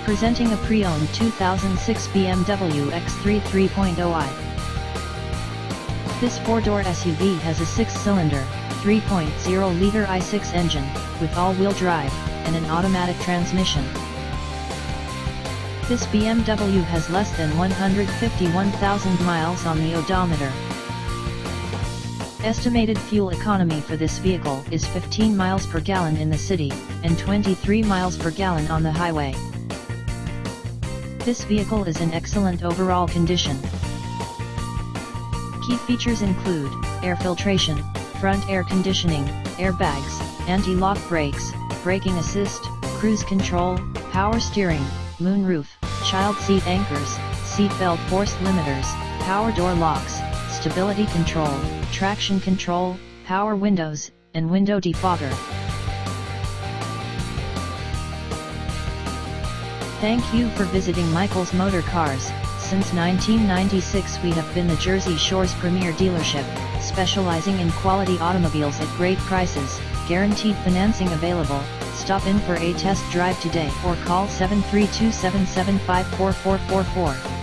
Presenting a pre-owned 2006 BMW X3 3.0i. This 4-door SUV has a 6-cylinder, 3.0-liter i6 engine, with all-wheel drive, and an automatic transmission. This BMW has less than 151,000 miles on the odometer. Estimated fuel economy for this vehicle is 15 miles per gallon in the city, and 23 miles per gallon on the highway. This vehicle is in excellent overall condition. Key features include air filtration, front air conditioning, airbags, anti-lock brakes, braking assist, cruise control, power steering, moonroof, child seat anchors, seat belt force limiters, power door locks, stability control, traction control, power windows, and window defogger. Thank you for visiting Michael's Motorcars. Since 1996 we have been the Jersey Shore's premier dealership, specializing in quality automobiles at great prices, guaranteed financing available. Stop in for a test drive today or call 732-775-4444.